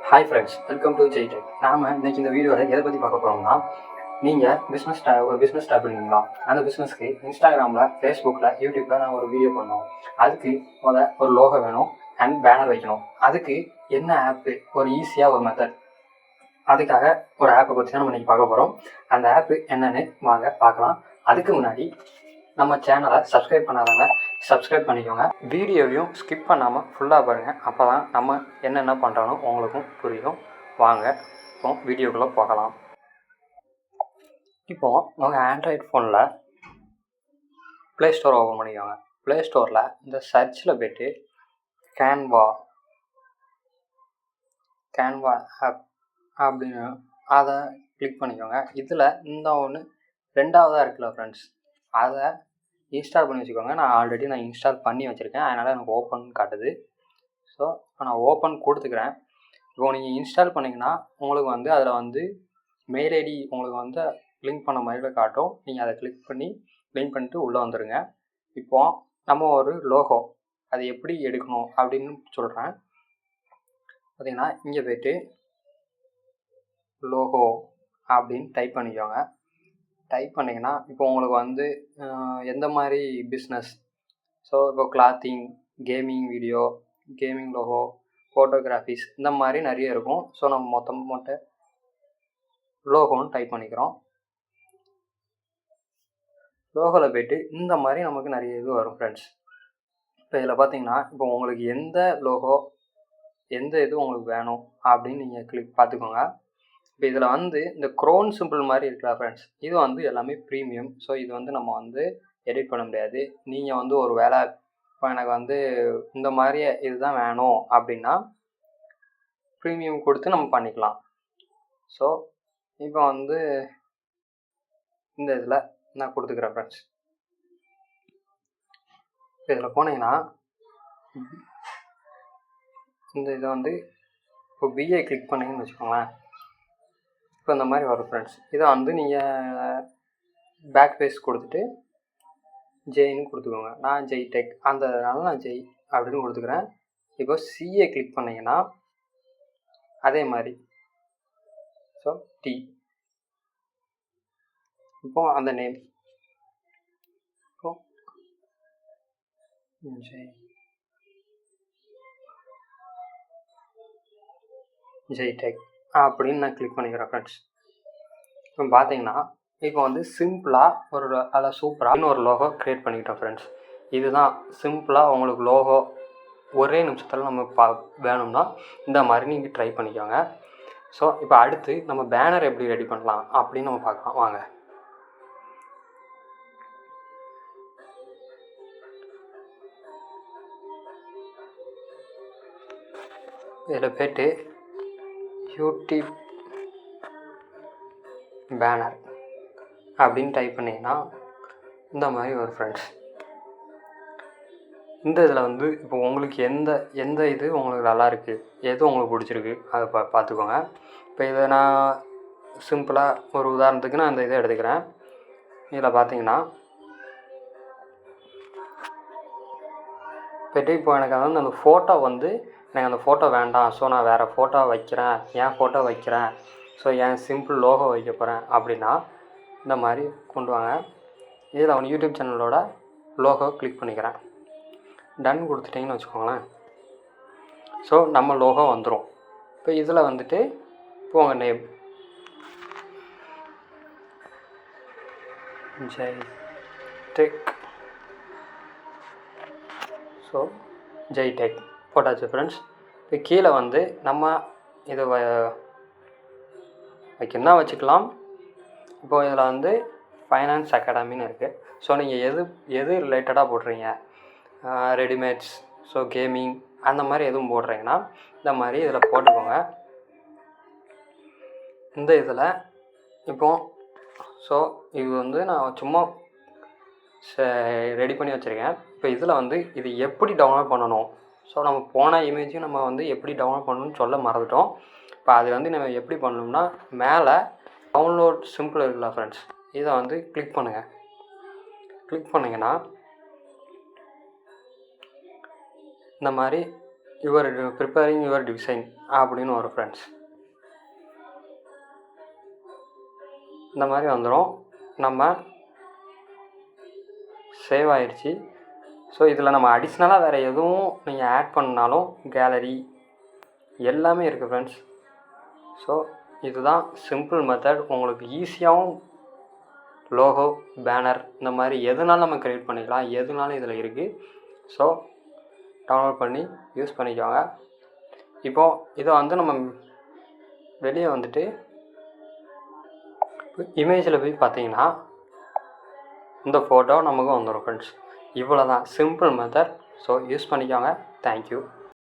Hi friends, welcome to Jaitech. நாம் இன்றைக்கி இந்த வீடியோவில் எதை பற்றி பார்க்க போகிறோம்னா, நீங்கள் ஒரு பிஸ்னஸ் ஸ்டார்ட் பண்ணுவீங்களா, அந்த பிஸ்னஸ்க்கு இன்ஸ்டாகிராமில், ஃபேஸ்புக்கில், யூடியூப்பில் நான் ஒரு வீடியோ பண்ணோம். அதுக்கு ஒரு லோகோ வேணும் அண்ட் பேனர் வைக்கணும். அதுக்கு என்ன ஆப்பு, ஒரு ஈஸியாக ஒரு மெத்தட், அதுக்காக ஒரு ஆப்பை பற்றி தான் நம்ம இன்றைக்கி பார்க்க போகிறோம். அந்த ஆப்பு என்னென்னு வாங்க பார்க்கலாம். அதுக்கு முன்னாடி நம்ம சேனலை சப்ஸ்கிரைப் பண்ணாதவங்க சப்ஸ்கிரைப் பண்ணிக்கோங்க. வீடியோவையும் ஸ்கிப் பண்ணாமல் ஃபுல்லாக பாருங்கள். அப்போ தான் நம்ம என்னென்ன பண்ணுறோன்னு உங்களுக்கும் புரியும். வாங்க இப்போ வீடியோக்குள்ளே போகலாம். இப்போது உங்கள் ஆண்ட்ராய்ட் ஃபோனில் ப்ளே ஸ்டோர் ஓப்பன் பண்ணிக்கோங்க. ப்ளே ஸ்டோரில் இந்த சர்ச்சில் போய்ட்டு கேன்வா ஆப் அப்படின்னு அதை கிளிக் பண்ணிக்கோங்க. இதில் இந்த ஒன்று ரெண்டாவதாக இருக்குல்ல ஃப்ரெண்ட்ஸ், அதை இன்ஸ்டால் பண்ணி வச்சுக்கோங்க. நான் இன்ஸ்டால் பண்ணி வச்சுருக்கேன், அதனால் எனக்கு ஓப்பன் காட்டுது. ஸோ இப்போ நான் ஓப்பன் கொடுத்துக்கிறேன். இப்போ நீங்கள் இன்ஸ்டால் பண்ணிங்கன்னா உங்களுக்கு அதில் மெயில் ஐடி உங்களுக்கு லிங்க் பண்ண மாதிரி காட்டும். நீங்கள் அதை கிளிக் பண்ணிட்டு உள்ளே வந்துடுங்க. இப்போது நம்ம ஒரு லோகோ அது எப்படி எடுக்கணும் அப்படின்னு சொல்கிறேன். பார்த்திங்கன்னா இங்கே போய்ட்டு லோகோ அப்படின்னு டைப் பண்ணிக்கோங்க. டைப் பண்ணிங்கன்னா இப்போ உங்களுக்கு எந்த மாதிரி பிஸ்னஸ், ஸோ இப்போ clothing, gaming video, gaming logo, photographies, இந்த மாதிரி நிறைய இருக்கும். ஸோ நம்ம மொத்தம் லோகோன்னு டைப் பண்ணிக்கிறோம். லோகோவில் போய்ட்டு இந்த மாதிரி நமக்கு நிறைய இது வரும் ஃப்ரெண்ட்ஸ். இப்போ இதில் பார்த்தீங்கன்னா இப்போ உங்களுக்கு எந்த லோகோ, எந்த இது உங்களுக்கு வேணும் அப்படின்னு நீங்கள் பார்த்துக்கோங்க. இப்போ இதில் இந்த க்ரோன் சிம்பிள் மாதிரி இருக்குல்ல ஃப்ரெண்ட்ஸ், இது எல்லாமே ப்ரீமியம். ஸோ இது நம்ம எடிட் பண்ண முடியாது. நீங்கள் ஒரு வேலை இப்போ எனக்கு இந்த மாதிரி இதுதான் வேணும் அப்படின்னா ப்ரீமியம் கொடுத்து நம்ம பண்ணிக்கலாம். ஸோ இப்போ இந்த இதில் நான் கொடுத்துக்கிறேன் ஃப்ரெண்ட்ஸ். இதில் போனீங்கன்னா இந்த இதை இப்போ பிஏ கிளிக் பண்ணிங்கன்னு வச்சுக்கோங்களேன். இப்போ இந்த மாதிரி வரும் ஃப்ரெண்ட்ஸ். இதை நீங்கள் பேக் பேஸ் கொடுத்துட்டு ஜெயின்னு கொடுத்துக்கோங்க. நான் ஜெய்டெக் அதனால நான் ஜெய் அப்படின்னு கொடுத்துக்கிறேன். இப்போ சிஏ கிளிக் பண்ணிங்கன்னா அதே மாதிரி ஸோ டி, இப்போ அந்த நேம் இப்போ ஜெய்டெக் அப்படின்னு நான் கிளிக் பண்ணிக்கிறேன் ஃப்ரெண்ட்ஸ். இப்போ பார்த்தீங்கன்னா இப்போ சிம்பிளாக அதில் சூப்பராக ஒரு லோகோ க்ரியேட் பண்ணிக்கிட்டோம் ஃப்ரெண்ட்ஸ். இதுதான் சிம்பிளாக உங்களுக்கு லோகோ ஒரே நிமிஷத்தில் நம்ம வேணும்னா இந்த மாதிரி நீங்கள் ட்ரை பண்ணிக்கோங்க. ஸோ இப்போ அடுத்து நம்ம பேனர் எப்படி ரெடி பண்ணலாம் அப்படின்னு நம்ம பார்க்கலாம் வாங்க. இதில் போய்ட்டு யூடியூப் பேனர் அப்படின்னு டைப் பண்ணிங்கன்னா இந்த மாதிரி வரும் ஃப்ரெண்ட்ஸ். இந்த இதில் இப்போ உங்களுக்கு எந்த இது உங்களுக்கு நல்லா இருக்குது, எது உங்களுக்கு பிடிச்சிருக்கு அதை பார்த்துக்கோங்க. இப்போ இதை நான் சிம்பிளாக ஒரு உதாரணத்துக்கு நான் இந்த இதை எடுத்துக்கிறேன். இதில் பார்த்தீங்கன்னா போய்ட்டு இப்போ எனக்கு அந்த ஃபோட்டோ எனக்கு அந்த ஃபோட்டோ வேண்டாம், ஸோ நான் வேறு ஃபோட்டோ வைக்கிறேன், என் ஃபோட்டோ வைக்கிறேன், ஸோ என் சிம்பிள் லோகோ வைக்க போகிறேன் அப்படின்னா இந்த மாதிரி கொண்டு வாங்க. இதில் யூடியூப் சேனலோட லோகோ கிளிக் பண்ணிக்கிறேன். டன் கொடுத்துட்டிங்கன்னு வச்சுக்கோங்களேன். ஸோ நம்ம லோகோ வந்துடும். இப்போ இதில் இப்போ உங்கள் நேம் ஜெய்டெக், ஸோ ஜெய்டெக் போட்டாச்சு ஃப்ரெண்ட்ஸ். இப்போ கீழே நம்ம இதை வைக்கணும்னா வச்சுக்கலாம். இப்போது இதில் ஃபைனான்ஸ் அகாடமின்னு இருக்குது. ஸோ நீங்கள் எது ரிலேட்டடாக போடுறீங்க, ரெடிமேட்ஸ், ஸோ கேமிங் அந்த மாதிரி எதுவும் போடுறீங்கன்னா இந்த மாதிரி இதில் போட்டுக்கோங்க. இந்த இதில் இப்போது ஸோ இது நான் சும்மா ரெடி பண்ணி வச்சுருக்கேன். இப்போ இதில் இது எப்படி டவுன்லோட் பண்ணணும், ஸோ நம்ம போன இமேஜையும் நம்ம எப்படி டவுன்லோட் பண்ணணும்னு சொல்ல மறந்துட்டோம். இப்போ அது நம்ம எப்படி பண்ணணும்னா மேலே டவுன்லோட் சிம்பிள் இருக்குல்ல ஃப்ரெண்ட்ஸ், இதை கிளிக் பண்ணுங்கள். கிளிக் பண்ணிங்கன்னா இந்த மாதிரி ப்ரிப்பேரிங் யுவர் டிசைன் அப்படின்னு வரும் ஃப்ரெண்ட்ஸ். இந்த மாதிரி வந்துடும். நம்ம சேவ் ஆயிடுச்சு. ஸோ இதில் நம்ம அடிஷ்னலாக வேறு எதுவும் நீங்கள் ஆட் பண்ணாலும் கேலரி எல்லாமே இருக்குது ஃப்ரெண்ட்ஸ். ஸோ இதுதான் சிம்பிள் மெத்தட். உங்களுக்கு ஈஸியாகவும் லோகோ, பேனர் இந்த மாதிரி எதுனாலும் நம்ம க்ரியேட் பண்ணிக்கலாம். எதுனாலும் இதில் இருக்குது. ஸோ டவுன்லோட் பண்ணி யூஸ் பண்ணிக்கோங்க. இப்போது இதை வந்து நம்ம வெளியே வந்துட்டு இமேஜில் போய் பார்த்தீங்கன்னா இந்த ஃபோட்டோ நமக்கு வந்துடும் ஃப்ரெண்ட்ஸ். இவ்வளோ தான் சிம்பிள் மெத்தட். ஸோ யூஸ் பண்ணிக்கோங்க. தேங்க்யூ.